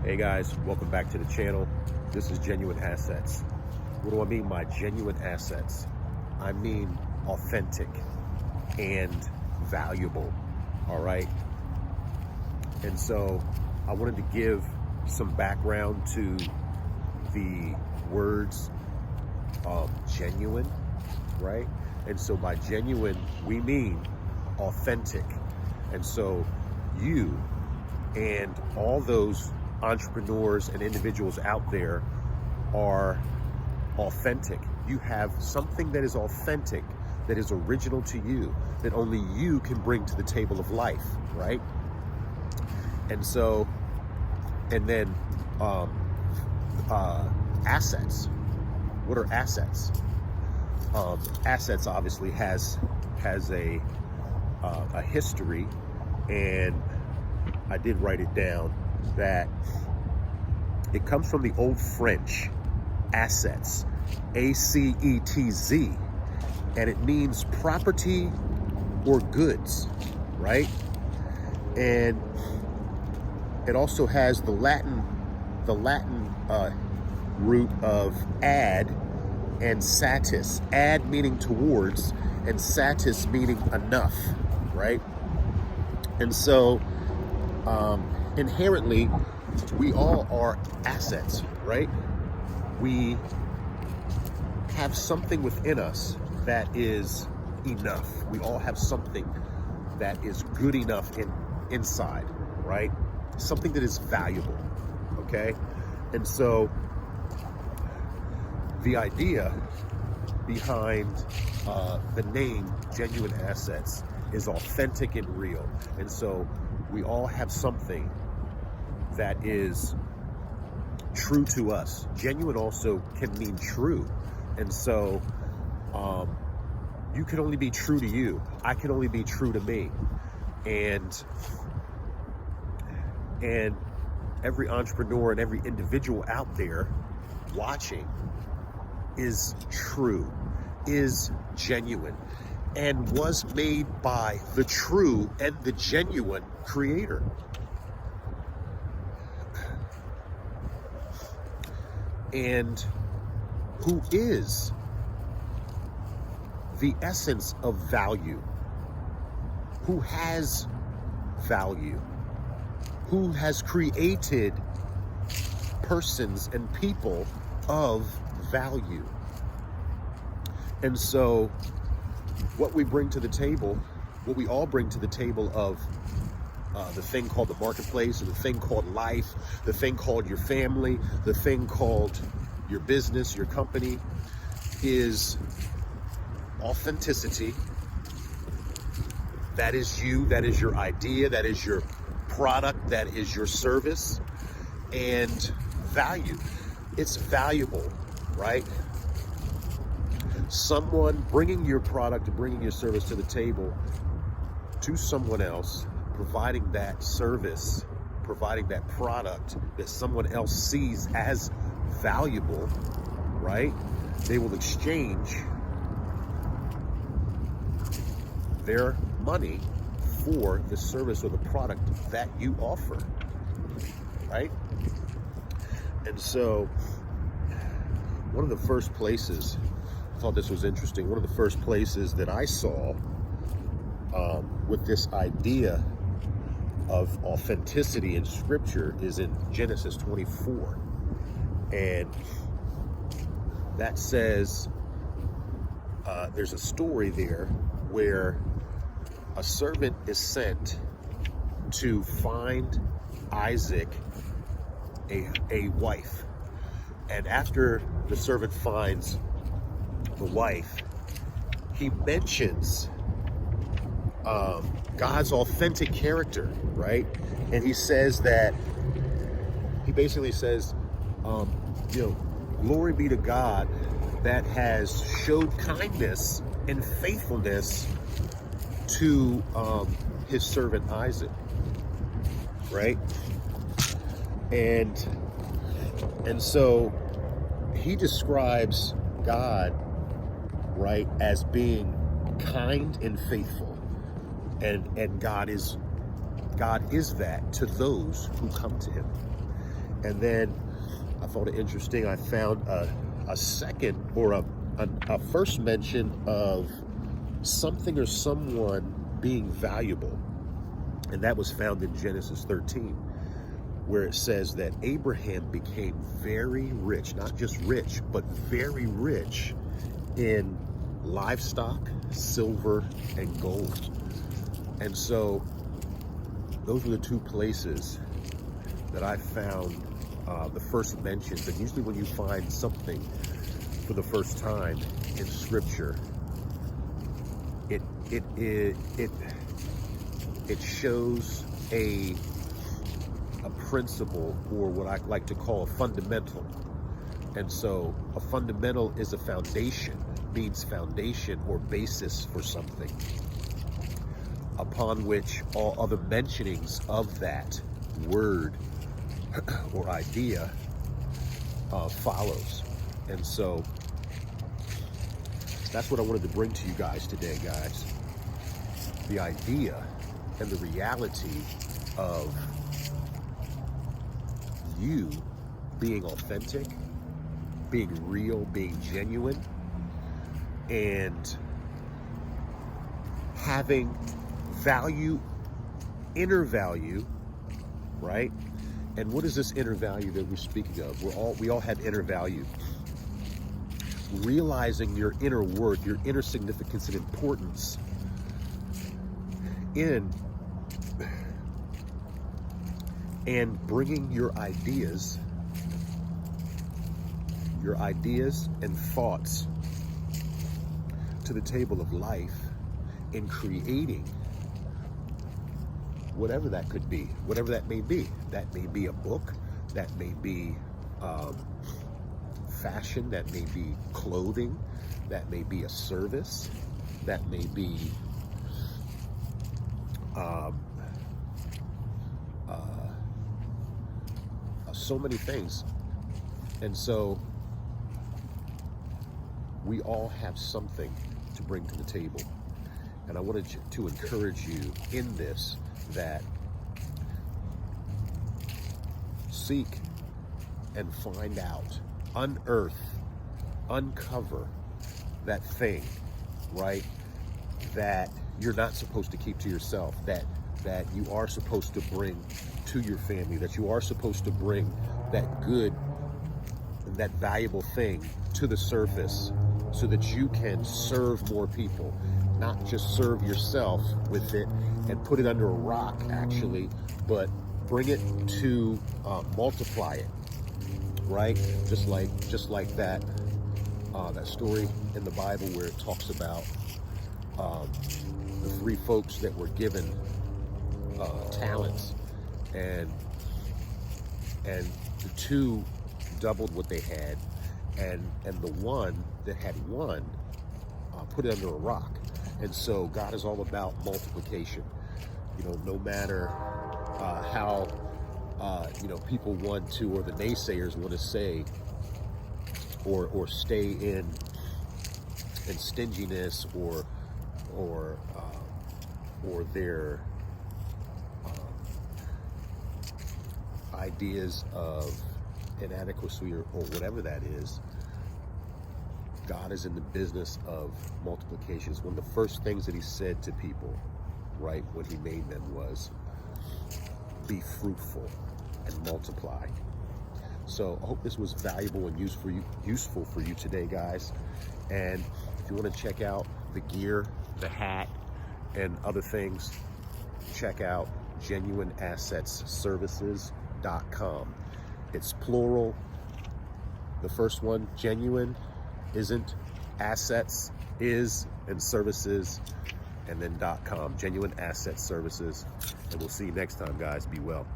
Hey guys, welcome back to the channel. This is Genuine Assets. What do I mean by genuine assets? I mean authentic and valuable, all right? And so I wanted to give some background to the words genuine, right? And so by genuine, we mean authentic. And so you and all those entrepreneurs and individuals out there are authentic. You have something that is authentic, that is original to you, that only you can bring to the table of life, right? And so, and then assets. What are assets? Assets obviously has a history, and I did write it down that it comes from the Old French, assets, A-C-E-T-Z, and it means property or goods, right? And it also has the Latin root of ad and satis. Ad meaning towards, and satis meaning enough, right? And so inherently, we all are assets, right? We have something within us that is enough. We all have something that is good enough inside, right? Something that is valuable, okay? And so the idea behind the name Genuine Assets is authentic and real. And so we all have something that is true to us. Genuine also can mean true. And so you can only be true to you. I can only be true to me. And every entrepreneur and every individual out there watching is true, is genuine, and was made by the true and the genuine creator. And who is the essence of value, who has value, who has created persons and people of value. And so what we bring to the table, what we all bring to the table of the thing called the marketplace, and the thing called life, the thing called your family, the thing called your business, your company, is authenticity. That is you, that is your idea, that is your product, that is your service, and value. It's valuable, right? Someone bringing your product and bringing your service to the table to someone else, providing that service, providing that product that someone else sees as valuable, right? They will exchange their money for the service or the product that you offer, right? And so one of the first places, I thought this was interesting, one of the first places that I saw with this idea of authenticity in scripture is in Genesis 24. And that says, there's a story there where a servant is sent to find Isaac a wife. And after the servant finds the wife, he mentions God's authentic character, right? And he says that, he basically says, glory be to God that has showed kindness and faithfulness to his servant Isaac, right? And so he describes God, right, as being kind and faithful. And God is that to those who come to him. And then I thought it interesting. I found a second, or a first mention of something or someone being valuable. And that was found in Genesis 13, where it says that Abraham became very rich, not just rich, but very rich in livestock, silver, and gold. And so those were the two places that I found the first mentions. And usually when you find something for the first time in Scripture, it shows a principle, or what I like to call a fundamental. And so a fundamental is a foundation, means foundation or basis for something, upon which all other mentionings of that word or idea follows. And so that's what I wanted to bring to you guys today, guys. The idea and the reality of you being authentic, being real, being genuine, and having value, inner value, right? And what is this inner value that we're speaking of? We all have inner value. Realizing your inner worth, your inner significance and importance and bringing your ideas and thoughts to the table of life in creating whatever that could be, whatever that may be. That may be a book, that may be fashion, that may be clothing, that may be a service, that may be so many things. And so we all have something to bring to the table. And I wanted to encourage you in this, that seek and find out, unearth, uncover that thing, right, that you're not supposed to keep to yourself, that you are supposed to bring to your family, that you are supposed to bring that good and that valuable thing to the surface so that you can serve more people, not just serve yourself with it and put it under a rock, actually, but bring it to multiply it, right? Just like that story in the Bible where it talks about the three folks that were given talents, and the two doubled what they had, and the one that had one put it under a rock. And so God is all about multiplication. You know, no matter how people want to, or the naysayers want to say, or stay in stinginess, or their ideas of inadequacy, or whatever that is. God is in the business of multiplication. It's one of the first things that he said to people, right, when he made them, was be fruitful and multiply. So I hope this was valuable and useful for you today, guys. And if you want to check out the gear, the hat, and other things, check out genuineassetsservices.com. It's plural. The first one, genuine, isn't, assets is, and services, and then .com. Genuine Asset Services. And we'll see you next time, guys. Be well.